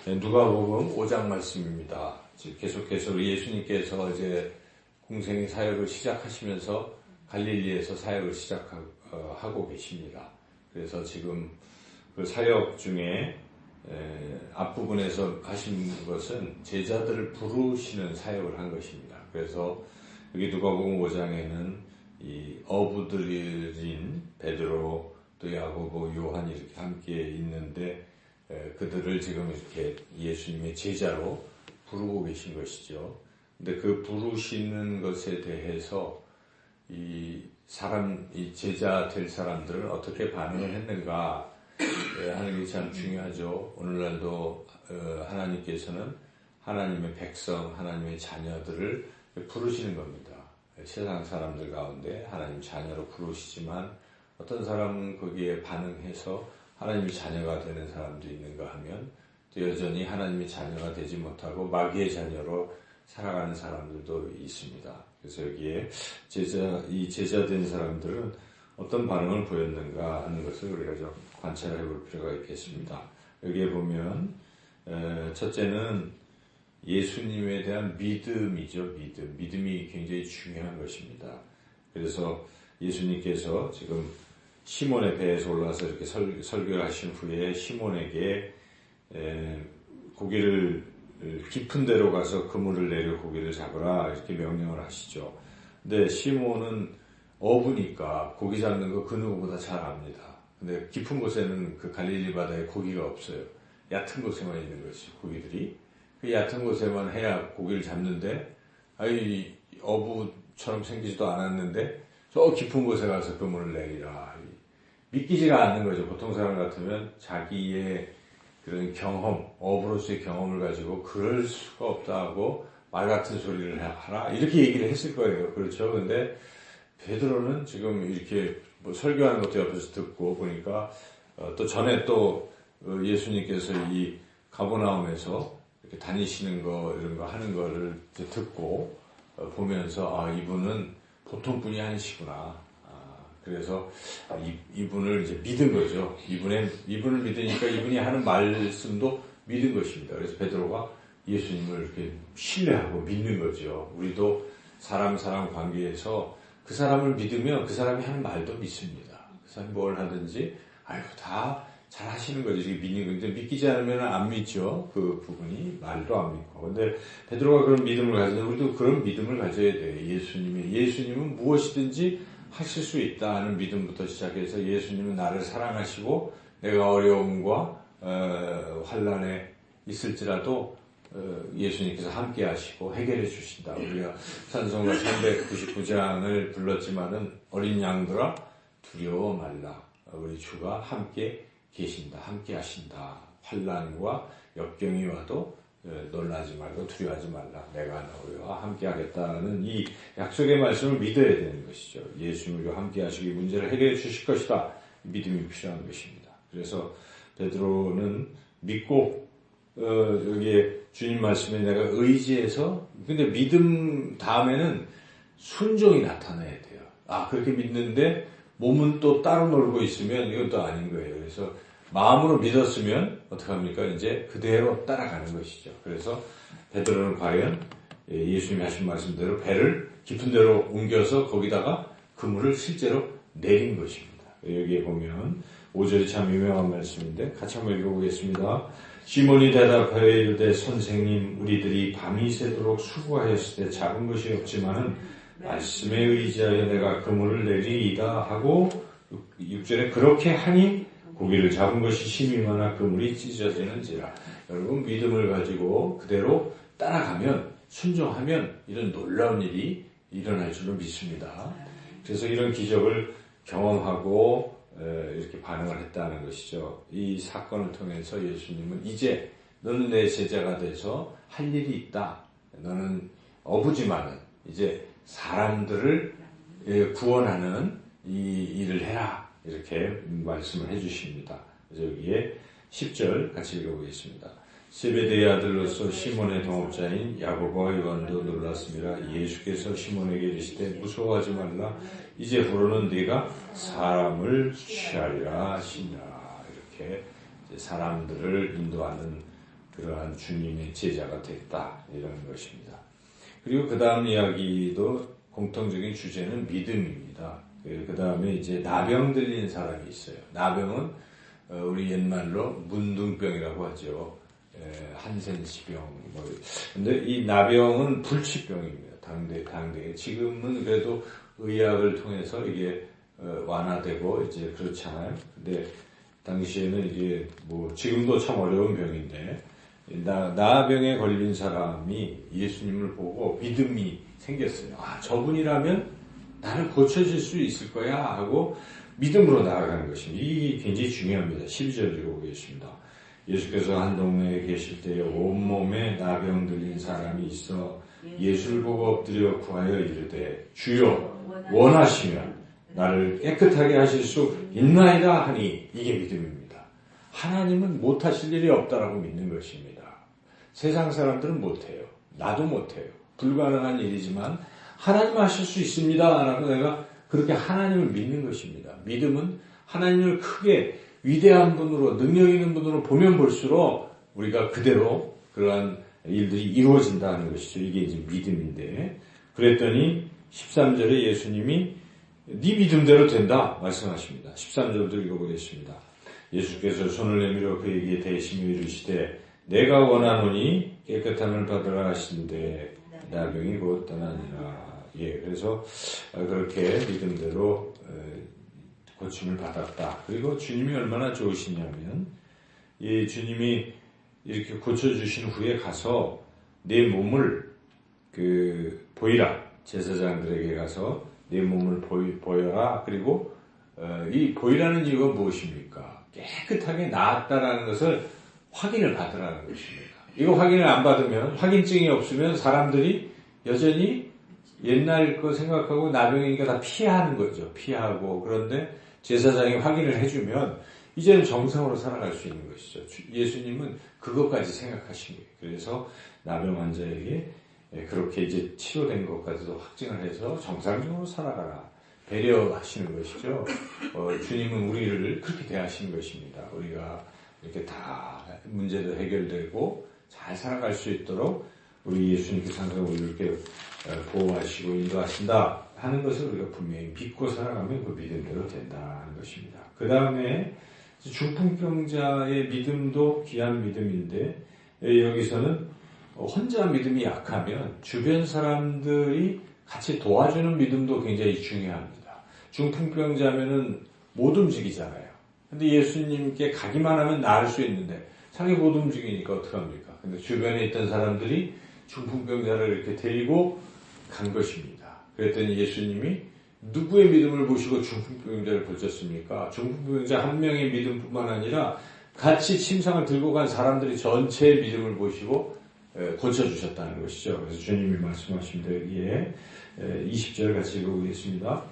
누가복음 5장 말씀입니다. 계속해서 예수님께서 이제 공생의 사역을 시작하시면서 갈릴리에서 사역을 시작하고 계십니다. 그래서 지금 그 사역 중에 앞부분에서 하신 것은 제자들을 부르시는 사역을 한 것입니다. 그래서 여기 누가복음 5장에는 이 어부들인 베드로, 또 야고보, 요한이 이렇게 함께 있는데 그들을 지금 이렇게 예수님의 제자로 부르고 계신 것이죠. 근데 그 부르시는 것에 대해서 이 제자 될 사람들은 어떻게 반응을 했는가 하는 게 참 중요하죠. 오늘날도 하나님께서는 하나님의 백성, 하나님의 자녀들을 부르시는 겁니다. 세상 사람들 가운데 하나님 자녀로 부르시지만 어떤 사람은 거기에 반응해서 하나님의 자녀가 되는 사람도 있는가 하면 또 여전히 하나님의 자녀가 되지 못하고 마귀의 자녀로 살아가는 사람들도 있습니다. 그래서 여기에 이 제자된 사람들은 어떤 반응을 보였는가 하는 것을 우리가 좀 관찰해 볼 필요가 있겠습니다. 여기에 보면 첫째는 예수님에 대한 믿음이죠. 믿음이 굉장히 중요한 것입니다. 그래서 예수님께서 지금 시몬의 배에서 올라와서 이렇게 설교를 하신 후에 시몬에게 고기를 깊은 데로 가서 그물을 내려 고기를 잡으라 이렇게 명령을 하시죠. 근데 시몬은 어부니까 고기 잡는 거 그 누구보다 잘 압니다. 근데 깊은 곳에는 그 갈릴리 바다에 고기가 없어요. 얕은 곳에만 있는 것이 고기들이. 그 얕은 곳에만 해야 고기를 잡는데 어부처럼 생기지도 않았는데 저 깊은 곳에 가서 그물을 내리라. 믿기지가 않는 거죠. 보통 사람 같으면 자기의 그런 경험, 어부로서의 경험을 가지고 그럴 수가 없다 하고 말 같은 소리를 하라 이렇게 얘기를 했을 거예요. 그렇죠. 근데 베드로는 지금 이렇게 뭐 설교하는 것도 옆에서 듣고 보니까 또 전에 또 예수님께서 이 가버나움에서 이렇게 다니시는 거 이런 거 하는 거를 듣고 보면서 이분은 보통 분이 아니시구나. 그래서 이분을 이제 믿은 거죠. 이분을 믿으니까 이분이 하는 말씀도 믿은 것입니다. 그래서 베드로가 예수님을 이렇게 신뢰하고 믿는 거죠. 우리도 사람 관계에서 그 사람을 믿으면 그 사람이 하는 말도 믿습니다. 그 사람이 뭘 하든지 다 잘 하시는 거죠. 믿는 건데 믿기지 않으면 안 믿죠. 그 부분이 말도 안 믿고. 근데 베드로가 그런 믿음을 가지면 우리도 그런 믿음을 가져야 돼요. 예수님은 무엇이든지 하실 수 있다 하는 믿음부터 시작해서 예수님은 나를 사랑하시고 내가 어려움과 환난에 있을지라도 예수님께서 함께 하시고 해결해 주신다. 우리가 찬송가 399장을 불렀지만은 어린 양들아 두려워 말라. 우리 주가 함께 계신다. 함께 하신다. 환난과 역경이 와도 놀라지 말고 두려워하지 말라. 내가 너희와 함께 하겠다는 이 약속의 말씀을 믿어야 되는 것이죠. 예수님과 함께 하시고 이 문제를 해결해 주실 것이다. 믿음이 필요한 것입니다. 그래서 베드로는 믿고 여기에 주님 말씀에 내가 의지해서 근데 믿음 다음에는 순종이 나타나야 돼요. 그렇게 믿는데 몸은 또 따로 놀고 있으면 이건 또 아닌 거예요. 그래서 마음으로 믿었으면 어떡합니까? 이제 그대로 따라가는 것이죠. 그래서 베드로는 과연 예수님이 하신 말씀대로 배를 깊은 데로 옮겨서 거기다가 그물을 실제로 내린 것입니다. 여기에 보면 5절이 참 유명한 말씀인데 같이 한번 읽어보겠습니다. 시몬이 대답하여 이르되 선생님 우리들이 밤이 새도록 수고하였을 때 잡은 것이 없지만은 말씀에 의지하여 내가 그물을 내리이다 하고 6절에 그렇게 하니 고기를 잡은 것이 심히 많아 그물이 찢어지는지라. 여러분 믿음을 가지고 그대로 따라가면 순종하면 이런 놀라운 일이 일어날 줄로 믿습니다. 그래서 이런 기적을 경험하고 이렇게 반응을 했다는 것이죠. 이 사건을 통해서 예수님은 이제 너는 내 제자가 돼서 할 일이 있다. 너는 어부지만은 이제 사람들을 구원하는 이 일을 해라. 이렇게 말씀을 해주십니다. 그래서 여기에 10절 같이 읽어보겠습니다. 세베대의 아들로서 시몬의 동업자인 야고보와 요한도 놀랐습니다. 예수께서 시몬에게 이르시되 무서워하지 말라. 이제부로는 네가 사람을 취하리라 하시니라. 이렇게 사람들을 인도하는 그러한 주님의 제자가 됐다 이런 것입니다. 그리고 그 다음 이야기도 공통적인 주제는 믿음입니다. 그 다음에 이제 나병 들린 사람이 있어요. 나병은 우리 옛말로 문둥병이라고 하죠. 한센시병. 근데 이 나병은 불치병입니다. 당대. 지금은 그래도 의학을 통해서 이게 완화되고 이제 그렇잖아요. 근데 당시에는 이게 지금도 참 어려운 병인데 나병에 걸린 사람이 예수님을 보고 믿음이 생겼어요. 저분이라면 나를 고쳐줄 수 있을 거야 하고 믿음으로 나아가는 것입니다. 이게 굉장히 중요합니다. 12절 읽어 보겠습니다. 예수께서 한 동네에 계실 때에 온몸에 나병 들린 사람이 있어 예수를 보고 엎드려 구하여 이르되 주여 원하시면 나를 깨끗하게 하실 수 있나이다 하니 이게 믿음입니다. 하나님은 못하실 일이 없다라고 믿는 것입니다. 세상 사람들은 못해요. 나도 못해요. 불가능한 일이지만 하나님 하실 수 있습니다 라고 내가 그렇게 하나님을 믿는 것입니다. 믿음은 하나님을 크게 위대한 분으로 능력 있는 분으로 보면 볼수록 우리가 그대로 그러한 일들이 이루어진다는 것이죠. 이게 이제 믿음인데 그랬더니 13절에 예수님이 네 믿음대로 된다 말씀하십니다. 13절도 읽어보겠습니다. 예수께서 손을 내밀어 그에게 대시며 이르시되 내가 원하노니 깨끗함을 받으라 하시는데 나병이 곧 떠나니라. 그래서 그렇게 믿음대로 고침을 받았다. 그리고 주님이 얼마나 좋으시냐면 이 주님이 이렇게 고쳐주신 후에 가서 내 몸을 보이라. 제사장들에게 가서 내 몸을 보여라. 그리고 이 보이라는 이유가 무엇입니까? 깨끗하게 나았다라는 것을 확인을 받으라는 것입니다. 이거 확인을 안 받으면 확인증이 없으면 사람들이 여전히 옛날 거 생각하고 나병이니까 다 피하는 거죠. 피하고 그런데 제사장이 확인을 해주면 이제는 정상으로 살아갈 수 있는 것이죠. 예수님은 그것까지 생각하신 거예요. 그래서 나병 환자에게 그렇게 이제 치료된 것까지도 확증을 해서 정상적으로 살아가라. 배려하시는 것이죠. 주님은 우리를 그렇게 대하시는 것입니다. 우리가 이렇게 다 문제도 해결되고 잘 살아갈 수 있도록 우리 예수님께서 항상 우리를 이렇게 보호하시고 인도하신다 하는 것을 우리가 분명히 믿고 살아가면 그 믿음대로 된다는 것입니다. 그 다음에 중풍병자의 믿음도 귀한 믿음인데 여기서는 혼자 믿음이 약하면 주변 사람들이 같이 도와주는 믿음도 굉장히 중요합니다. 중풍병자면은 못 움직이잖아요. 근데 예수님께 가기만 하면 나을 수 있는데 자기 못 움직이니까 어떡합니까? 근데 주변에 있던 사람들이 중풍병자를 이렇게 데리고 간 것입니다. 그랬더니 예수님이 누구의 믿음을 보시고 중풍병자를 고쳤습니까? 중풍병자 한 명의 믿음뿐만 아니라 같이 침상을 들고 간 사람들이 전체의 믿음을 보시고 고쳐주셨다는 것이죠. 그래서 주님이 말씀하십니다. 여기에 20절 같이 읽어보겠습니다.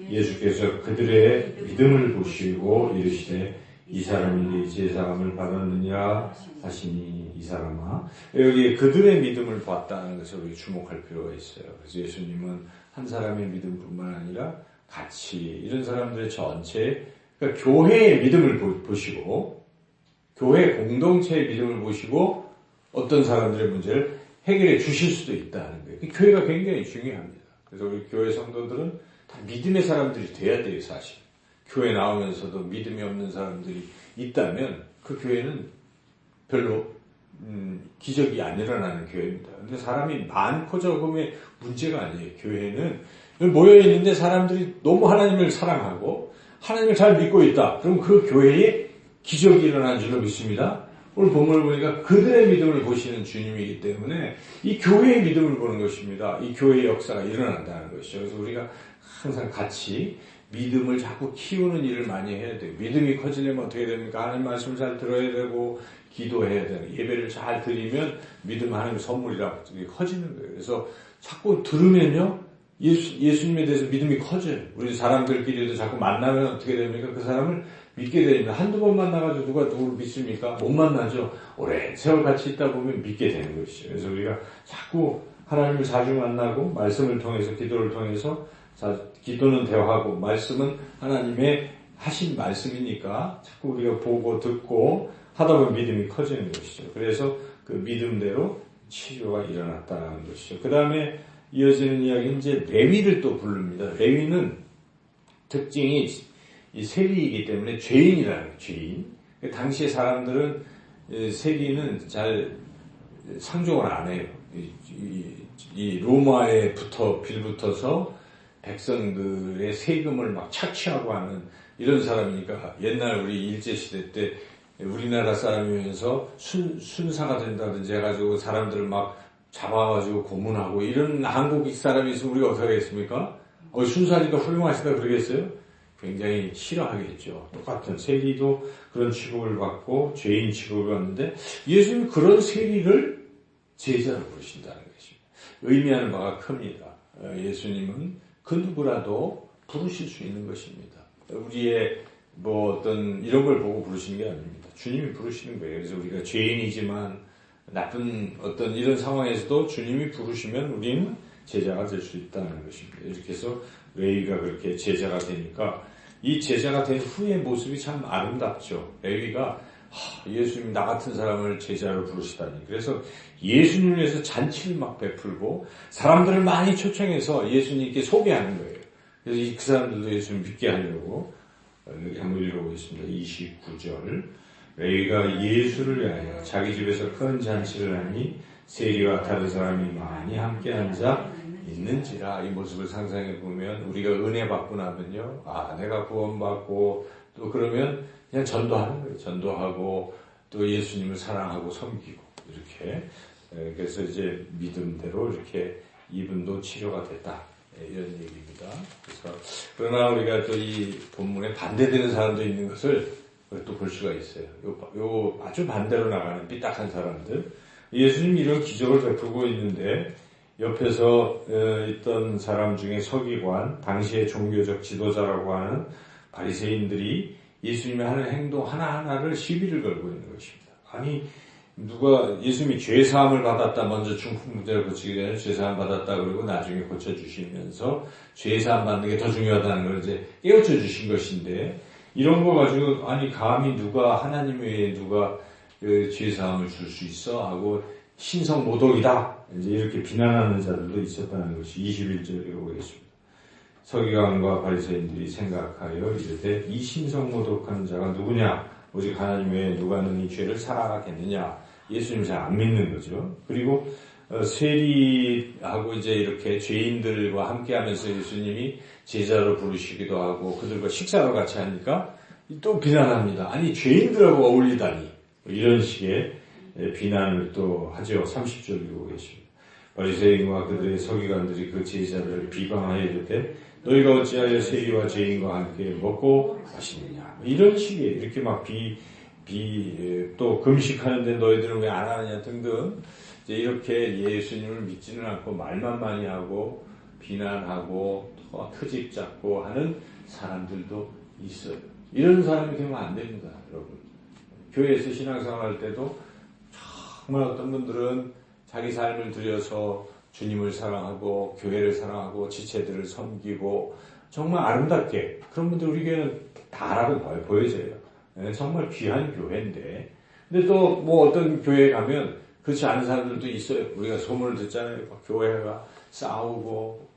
예수께서 그들의 믿음을 보시고 이르시되 이 사람이 네 제사함을 받았느냐 하시니 이 사람아. 여기 그들의 믿음을 봤다는 것을 우리 주목할 필요가 있어요. 그래서 예수님은 한 사람의 믿음뿐만 아니라 같이 이런 사람들의 전체 그러니까 교회의 믿음을 보시고 교회 공동체의 믿음을 보시고 어떤 사람들의 문제를 해결해 주실 수도 있다는 거예요. 교회가 굉장히 중요합니다. 그래서 우리 교회 성도들은 다 믿음의 사람들이 돼야 돼요, 사실. 교회 나오면서도 믿음이 없는 사람들이 있다면 그 교회는 별로 기적이 안 일어나는 교회입니다. 근데 사람이 많고 적음의 문제가 아니에요. 교회는 모여있는데 사람들이 너무 하나님을 사랑하고 하나님을 잘 믿고 있다. 그럼 그 교회에 기적이 일어난 줄로 믿습니다. 오늘 본문을 보니까 그들의 믿음을 보시는 주님이기 때문에 이 교회의 믿음을 보는 것입니다. 이 교회의 역사가 일어난다는 것이죠. 그래서 우리가 항상 같이 믿음을 자꾸 키우는 일을 많이 해야 돼요. 믿음이 커지려면 어떻게 됩니까? 하나님 말씀을 잘 들어야 되고 기도해야 되고 예배를 잘 드리면 믿음 하나님의 선물이라고 커지는 거예요. 그래서 자꾸 들으면요. 예수님에 대해서 믿음이 커져요. 우리 사람들끼리도 자꾸 만나면 어떻게 됩니까? 그 사람을 믿게 됩니다. 한두 번 만나가지고 누가 누구를 믿습니까? 못 만나죠. 오랜 세월 같이 있다 보면 믿게 되는 것이죠. 그래서 우리가 자꾸 하나님을 자주 만나고 말씀을 통해서 기도를 통해서 기도는 대화하고 말씀은 하나님의 하신 말씀이니까 자꾸 우리가 보고 듣고 하다 보면 믿음이 커지는 것이죠. 그래서 그 믿음대로 치료가 일어났다는 것이죠. 그 다음에 이어지는 이야기는 이제 레위를 또 부릅니다. 레위는 특징이 이 세리이기 때문에 죄인이라는 거예요. 죄인. 당시의 사람들은 세리는 잘 상종을 안 해요. 이 로마에 빌붙어서 백성들의 세금을 막 착취하고 하는 이런 사람이니까 옛날 우리 일제시대 때 우리나라 사람이면서 순사가 된다든지 해가지고 사람들을 막 잡아가지고 고문하고 이런 한국 사람이 있으면 우리가 어떻게 하겠습니까? 순사니까 훌륭하시다 그러겠어요? 굉장히 싫어하겠죠. 똑같은 세리도 그런 취급을 받고 죄인 취급을 받는데 예수님은 그런 세리를 제자로 부르신다는 것입니다. 의미하는 바가 큽니다. 예수님은 그 누구라도 부르실 수 있는 것입니다. 우리의 어떤 이런 걸 보고 부르시는 게 아닙니다. 주님이 부르시는 거예요. 그래서 우리가 죄인이지만 나쁜 어떤 이런 상황에서도 주님이 부르시면 우리는 제자가 될 수 있다는 것입니다. 이렇게 해서 레위가 그렇게 제자가 되니까 이 제자가 된 후의 모습이 참 아름답죠. 레위가 예수님 나 같은 사람을 제자로 부르시다니. 그래서 예수님을 위해서 잔치를 막 베풀고 사람들을 많이 초청해서 예수님께 소개하는 거예요. 그래서 그 사람들도 예수님 믿게 하려고 여기 한번 읽어보겠습니다. 29절 레위가 예수를 위하여 자기 집에서 큰 잔치를 하니 세리와 다른 사람이 많이 함께 앉아 있는지라. 이 모습을 상상해 보면 우리가 은혜 받고 나면요, 내가 구원받고 또 그러면 그냥 전도하는 거예요. 전도하고 또 예수님을 사랑하고 섬기고 이렇게. 그래서 이제 믿음대로 이렇게 이분도 치료가 됐다, 이런 얘기입니다. 그래서 그러나 우리가 또 이 본문에 반대되는 사람도 있는 것을 또 볼 수가 있어요. 요 아주 반대로 나가는 삐딱한 사람들. 예수님이 이런 기적을 베풀고 있는데 옆에서 있던 사람 중에 서기관, 당시의 종교적 지도자라고 하는 바리새인들이 예수님이 하는 행동 하나하나를 시비를 걸고 있는 것입니다. 아니 누가 예수님이 죄사함을 받았다, 먼저 중풍 문제를 고치기 전에 죄사함 받았다 그러고 나중에 고쳐주시면서 죄사함 받는 게 더 중요하다는 걸 이제 깨우쳐 주신 것인데, 이런 거 가지고 아니 감히 누가 하나님 외에 누가 그 죄사함을 줄 수 있어 하고 신성모독이다 이제 이렇게 비난하는 자들도 있었다는 것이 21절에 보겠습니다. 서기관과 바리새인들이 생각하여 이르되 이 신성모독하는 자가 누구냐, 오직 하나님 외에 누가 능히 죄를 사하겠느냐. 예수님 잘 안 믿는 거죠. 그리고 세리하고 이제 이렇게 죄인들과 함께하면서 예수님이 제자로 부르시기도 하고 그들과 식사를 같이 하니까 또 비난합니다. 아니 죄인들하고 어울리다니, 이런 식의 비난을 또 하죠. 30절 읽고 계십니다. 바리새인과 그들의 서기관들이 그 제자를 비방하여 이르되 너희가 어찌하여 세리와 죄인과 함께 먹고 마시느냐. 이런 식의 이렇게 막 또 금식하는데 너희들은 왜 안 하느냐 등등 이제 이렇게 예수님을 믿지는 않고 말만 많이 하고 비난하고 트집 잡고 하는 사람들도 있어요. 이런 사람이 되면 안 됩니다, 여러분. 교회에서 신앙생활 할 때도 정말 어떤 분들은 자기 삶을 들여서 주님을 사랑하고 교회를 사랑하고 지체들을 섬기고 정말 아름답게 그런 분들 우리 교회는 다라고 보여져요. 정말 귀한 교회인데, 근데 또 어떤 교회에 가면 그렇지 않은 사람들도 있어요. 우리가 소문을 듣잖아요. 교회가 싸우고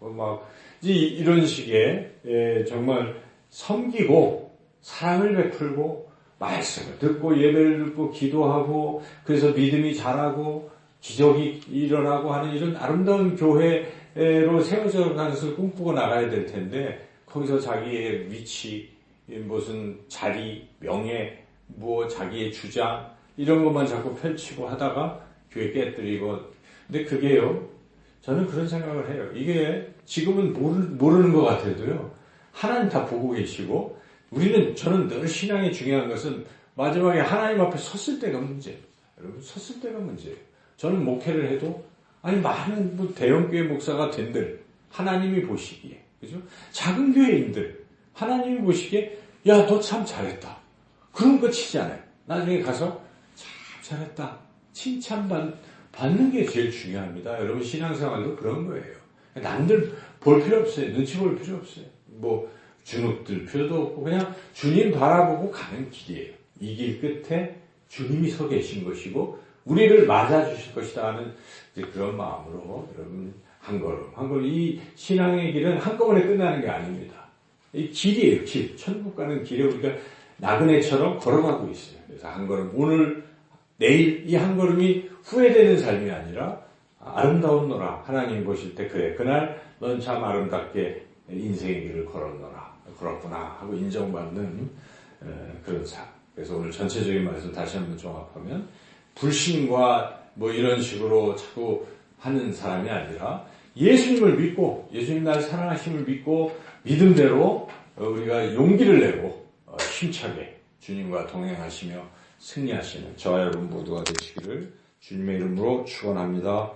이런 식의 정말 섬기고 사랑을 베풀고 말씀을 듣고 예배를 듣고 기도하고 그래서 믿음이 자라고 기적이 일어나고 하는 이런 아름다운 교회로 세워져 가는 것을 꿈꾸고 나가야 될 텐데, 거기서 자기의 위치, 무슨 자리, 명예, 자기의 주장 이런 것만 자꾸 펼치고 하다가 교회 깨뜨리고. 근데 그게요, 저는 그런 생각을 해요. 이게 지금은 모르는 것 같아도요, 하나님 다 보고 계시고, 저는 늘 신앙이 중요한 것은 마지막에 하나님 앞에 섰을 때가 문제예요. 여러분, 섰을 때가 문제예요. 저는 목회를 해도 많은 대형교회 목사가 된들 하나님이 보시기에, 그죠? 작은 교회인들 하나님이 보시기에 야, 너 참 잘했다. 그런 거 치지 않아요. 나중에 가서 참 잘했다. 칭찬받는 게 제일 중요합니다. 여러분, 신앙생활도 그런 거예요. 남들 볼 필요 없어요. 눈치 볼 필요 없어요. 주눅들 필요도 없고 그냥 주님 바라보고 가는 길이에요. 이 길 끝에 주님이 서 계신 것이고 우리를 맞아주실 것이다 하는 이제 그런 마음으로 여러분 한 걸음. 이 신앙의 길은 한꺼번에 끝나는 게 아닙니다. 이 길이에요, 길. 천국 가는 길에 우리가 나그네처럼 걸어가고 있어요. 그래서 한 걸음, 오늘, 내일 이 한 걸음이 후회되는 삶이 아니라 아름다웠노라. 하나님 보실 때 그래. 그날 넌 참 아름답게 인생의 길을 걸었구나 하고 인정받는 그런 삶. 그래서 오늘 전체적인 말씀 다시 한번 종합하면 불신과 뭐 이런 식으로 자꾸 하는 사람이 아니라 예수님을 믿고 예수님 나를 사랑하심을 믿고 믿음대로 우리가 용기를 내고 힘차게 주님과 동행하시며 승리하시는 저와 여러분 모두가 되시기를 주님의 이름으로 축원합니다.